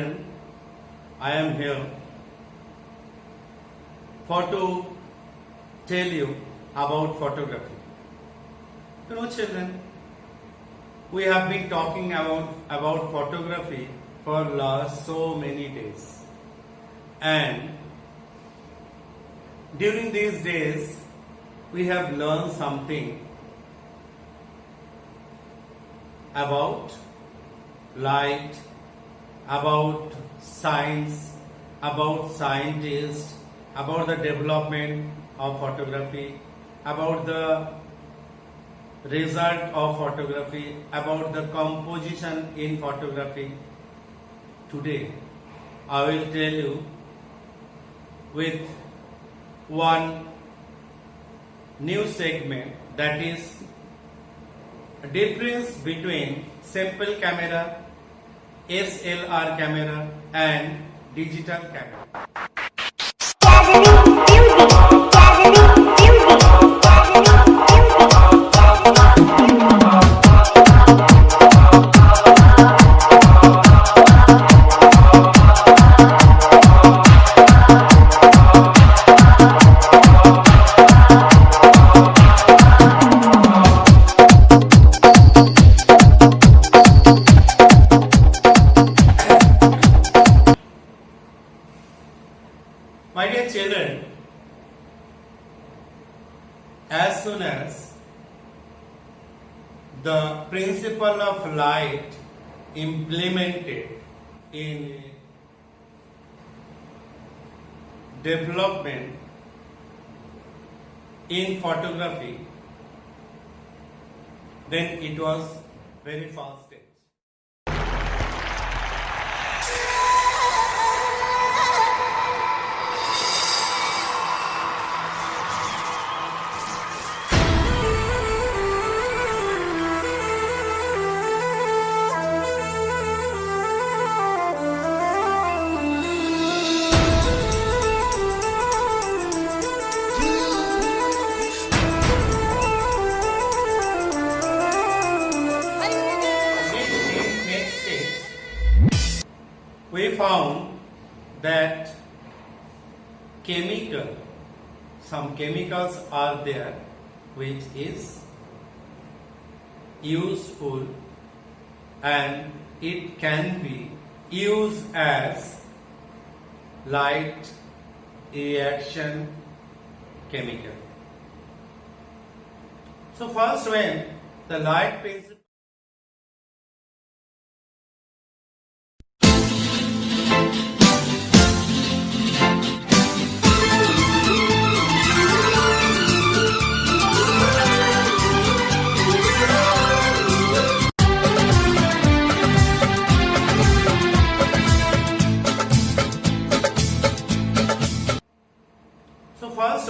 children, I am here for to tell you about photography. You know, children, we have been talking about photography for last so many days, and during these days we have learned something about light, about science, about scientists, about the development of photography, about the result of photography, about the composition in photography. Today I will tell you with one new segment, that is difference between simple camera, SLR camera and digital camera. My dear children, as soon as the principle of light implemented in development in photography, then it was very fast stage. We found that some chemicals are there which is useful and it can be used as light reaction chemical. So first, when the light principle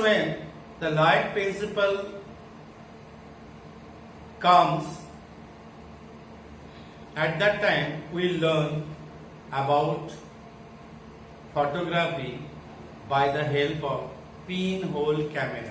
when the light principle comes, at that time we learn about photography by the help of pinhole camera.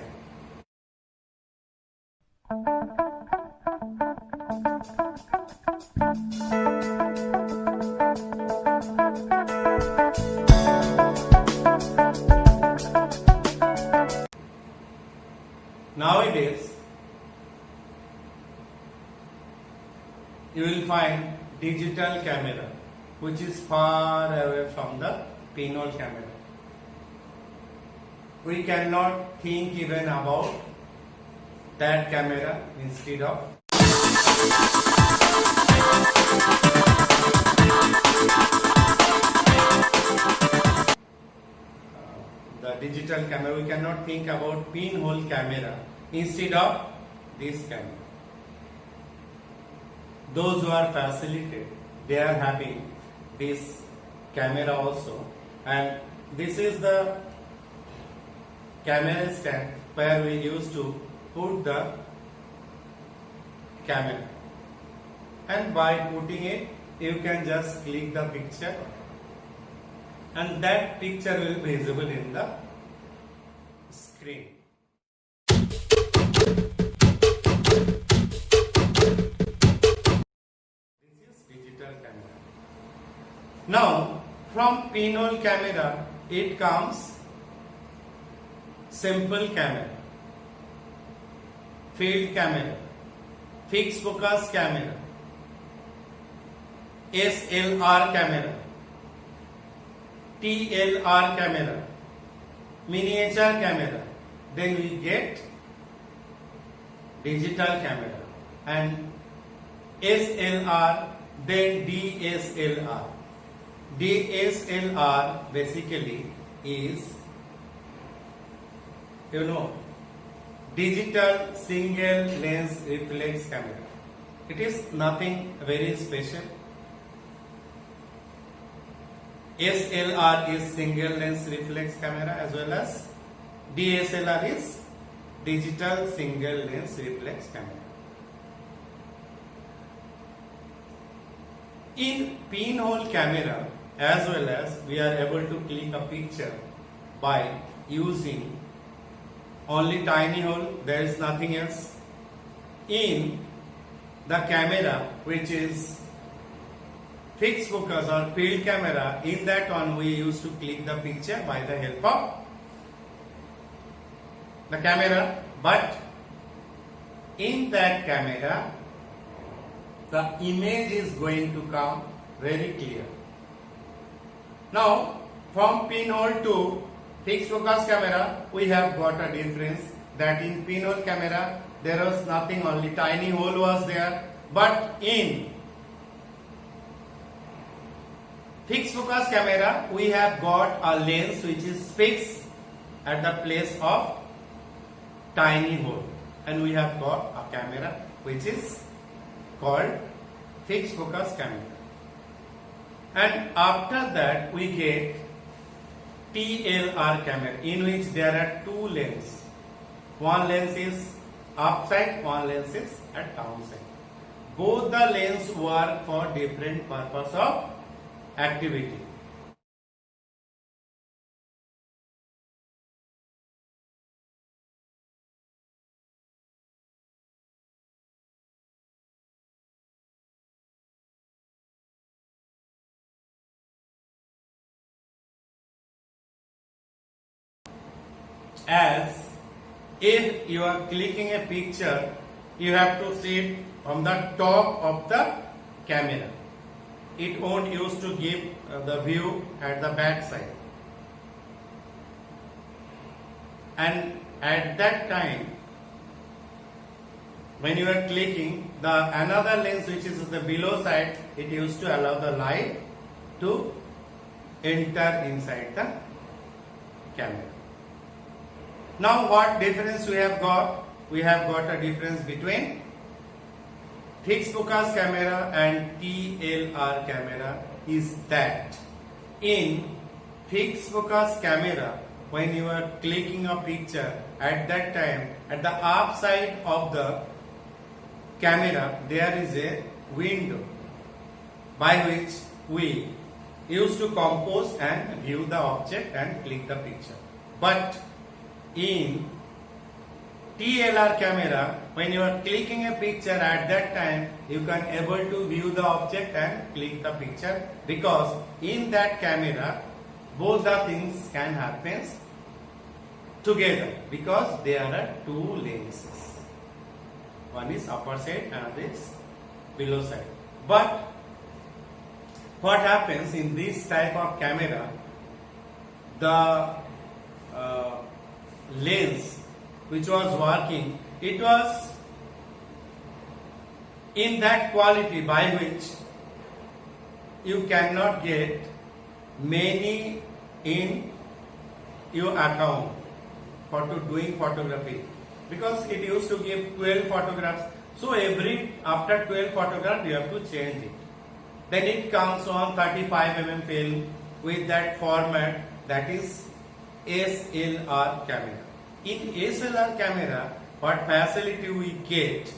Nowadays, you will find digital camera which is far away from the pinhole camera. We cannot think even about that camera instead of the digital camera. We cannot think about pinhole camera instead of this camera. Those who are facilitated, they are having this camera also, and this is the camera stand where we used to put the camera, and by putting it you can just click the picture and that picture will be visible in the screen. This is digital camera. Now from pinhole camera, it comes simple camera, field camera, fixed focus camera, SLR camera, TLR camera, miniature camera. Then we get digital camera and SLR, then DSLR. DSLR basically is, digital single lens reflex camera. It is nothing very special. SLR is single lens reflex camera as well as DSLR is digital single lens reflex camera. In pinhole camera as well as we are able to click a picture by using only tiny hole, there is nothing else. In the camera which is fixed focus or field camera, in that one we used to click the picture by the help of the camera, but in that camera the image is going to come very clear. Now from pinhole to fixed focus camera we have got a difference, that in pinhole camera there was nothing, only tiny hole was there, but in fixed focus camera we have got a lens which is fixed at the place of tiny hole, and we have got a camera which is called fixed focus camera. And after that we get TLR camera, in which there are two lenses. One lens is upside, one lens is at downside. Both the lenses work for different purpose of activity. As if you are clicking a picture, you have to see it from the top of the camera. It won't use to give the view at the back side. And at that time, when you are clicking, the another lens which is the below side, it used to allow the light to enter inside the camera. Now what difference we have got? We have got a difference between fixed focus camera and TLR camera is that in fixed focus camera, when you are clicking a picture, at that time at the upside of the camera there is a window by which we used to compose and view the object and click the picture. But in TLR camera, when you are clicking a picture, at that time you can able to view the object and click the picture, because in that camera both the things can happen together, because there are two lenses. One is upper side, another is below side. But what happens in this type of camera, the lens which was working, it was in that quality by which you cannot get many in your account for to doing photography, because it used to give 12 photographs. So after 12 photographs you have to change it. Then it comes on 35mm film with that format, that is SLR camera. In SLR camera, what facility we get,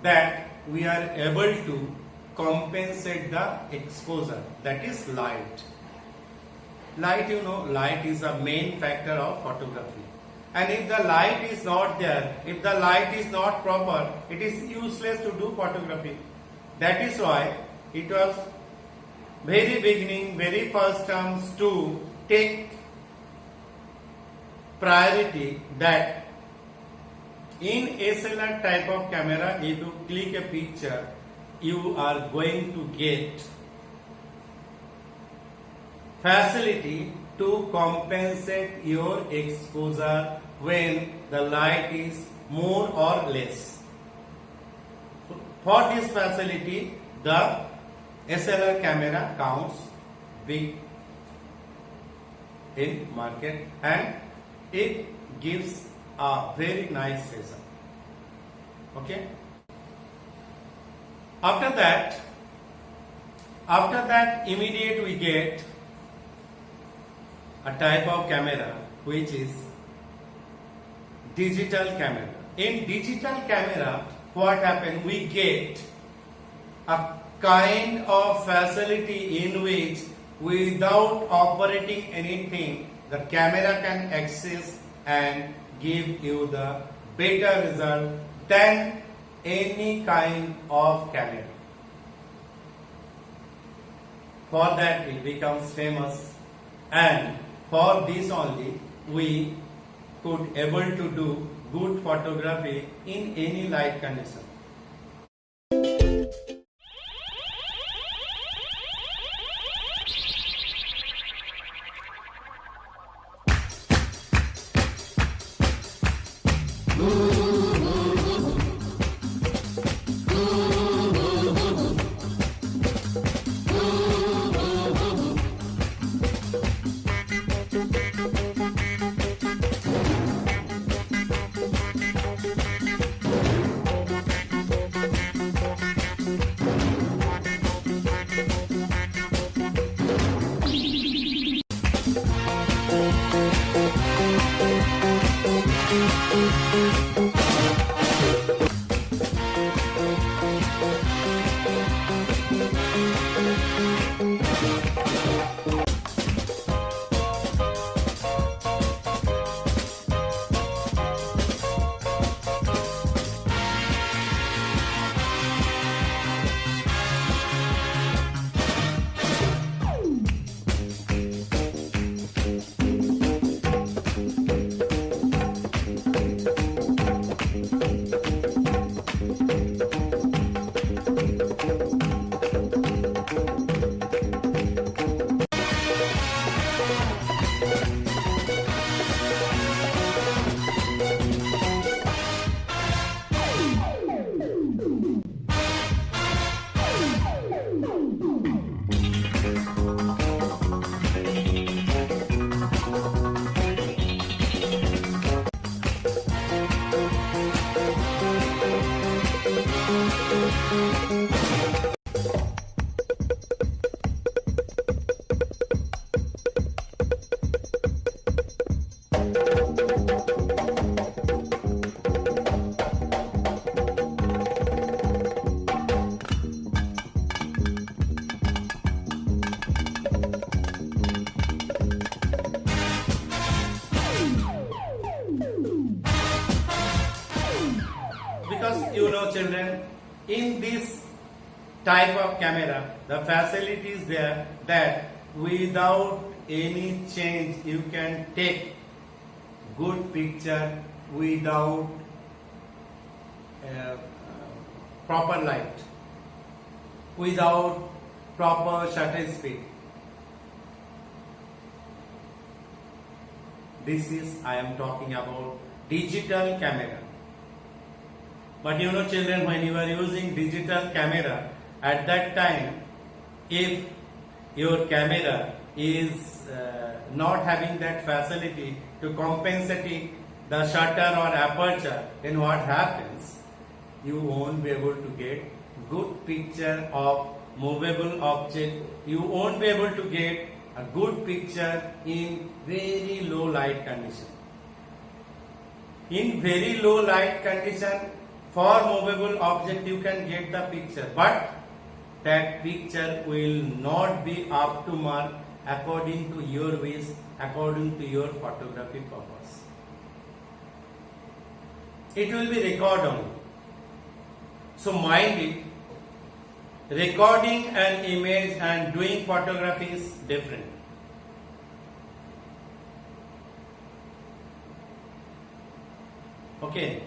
that we are able to compensate the exposure, that is light. Light, light is the main factor of photography. And if the light is not there, if the light is not proper, it is useless to do photography. That is why it was very beginning, very first terms to take priority that in SLR type of camera, if you click a picture, you are going to get facility to compensate your exposure when the light is more or less. For this facility, the SLR camera counts big in market and it gives a very nice result. Okay. After that immediate we get a type of camera which is digital camera. In digital camera, what happens? We get a kind of facility in which without operating anything, the camera can access and give you the better result than any kind of camera. For that it becomes famous, and for this only we could able to do good photography in any light condition. Because you know children, in this type of camera, the facility is there that without any change you can take good picture without proper light, without proper shutter speed. This is, I am talking about digital camera. But you know children, when you are using digital camera, at that time, if your camera is not having that facility to compensate the shutter or aperture, then what happens? You won't be able to get good picture of movable object. You won't be able to get a good picture in very low light condition. In very low light condition, for movable object you can get the picture, but that picture will not be up to mark according to your wish, according to your photography purpose. It will be record only. So mind it, recording an image and doing photography is different. Okay.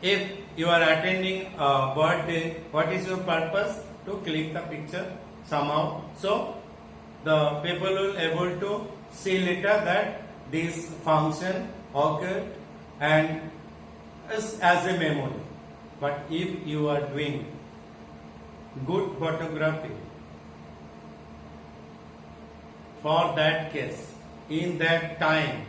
If you are attending a birthday, what is your purpose? To click the picture somehow. So the people will able to see later that this function occurred and is as a memory. But if you are doing good photography, for that case, in that time,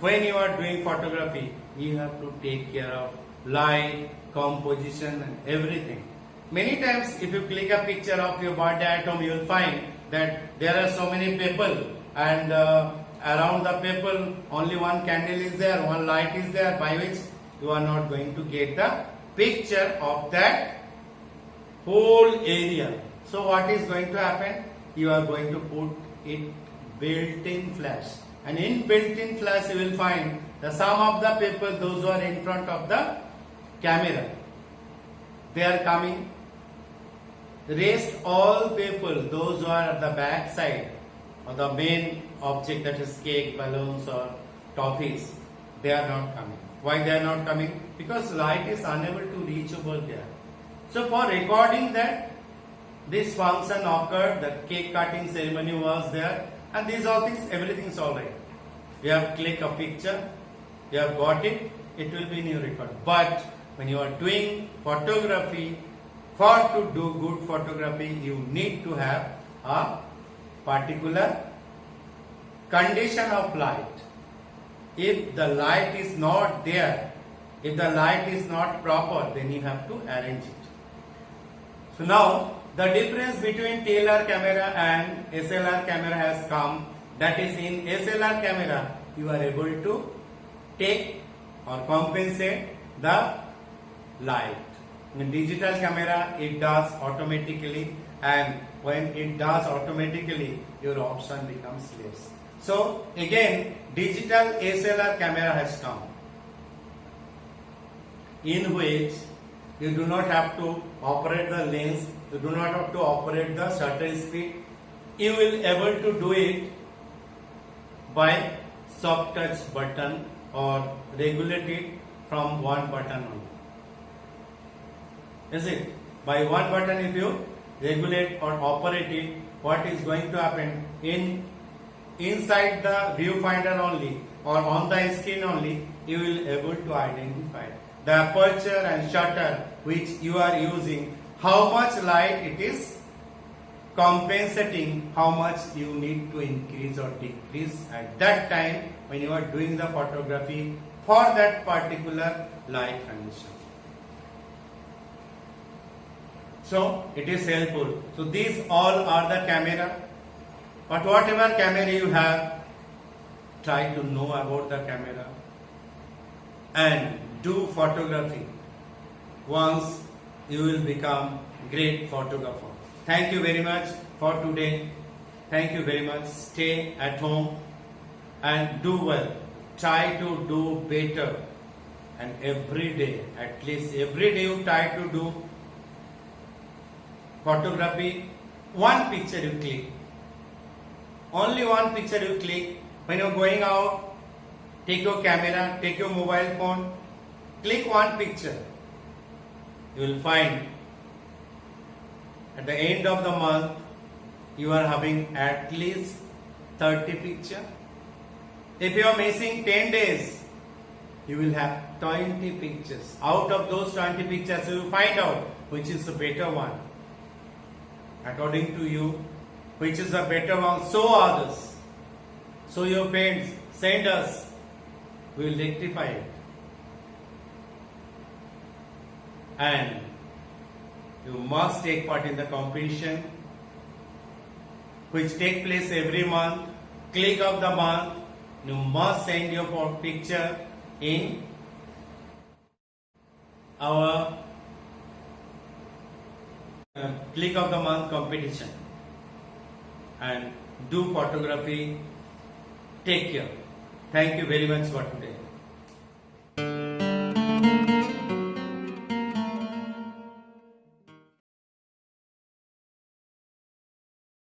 when you are doing photography, you have to take care of light, composition and everything. Many times if you click a picture of your birthday at home, you will find that there are so many people and around the people only one candle is there, one light is there, by which you are not going to get the picture of that whole area. So what is going to happen? You are going to put it built-in flash, and in built-in flash you will find the sum of the people, those who are in front of the camera, they are coming. The rest all people, those who are at the back side or the main object, that is cake, balloons or toffees, they are not coming. Why they are not coming? Because light is unable to reach over there. So for recording that this function occurred, the cake cutting ceremony was there, and these all things, everything is alright. You have clicked a picture, you have got it, it will be in your record. But when you are doing photography, for to do good photography, you need to have a particular condition of light. If the light is not there, if the light is not proper, then you have to arrange it. So now the difference between TLR camera and SLR camera has come. That is, in SLR camera you are able to take or compensate the light. In digital camera it does automatically, and when it does automatically, your option becomes less. So again, digital SLR camera has come, in which you do not have to operate the lens, you do not have to operate the shutter speed. You will able to do it by soft touch button or regulate it from one button only. Is it? By one button if you regulate or operate it, what is going to happen? Inside the viewfinder only or on the screen only, you will able to identify the aperture and shutter which you are using, how much light it is compensating, how much you need to increase or decrease at that time when you are doing the photography for that particular light condition. So it is helpful. So these all are the camera. But whatever camera you have, try to know about the camera and do photography. Once you will become great photographer. Thank you very much for today. Thank you very much. Stay at home and do well. Try to do better, and every day, at least every day you try to do photography. One picture you click. Only one picture you click. When you're going out, take your camera, take your mobile phone, click one picture. You will find at the end of the month you are having at least 30 pictures. If you are missing 10 days, you will have 20 pictures. Out of those 20 pictures, you will find out which is the better one. According to you, which is the better one, show others. So your friends, send us. We will rectify it. And you must take part in the competition which take place every month. Click of the month. You must send your picture in our click of the month competition and do photography. Take care. Thank you very much for today.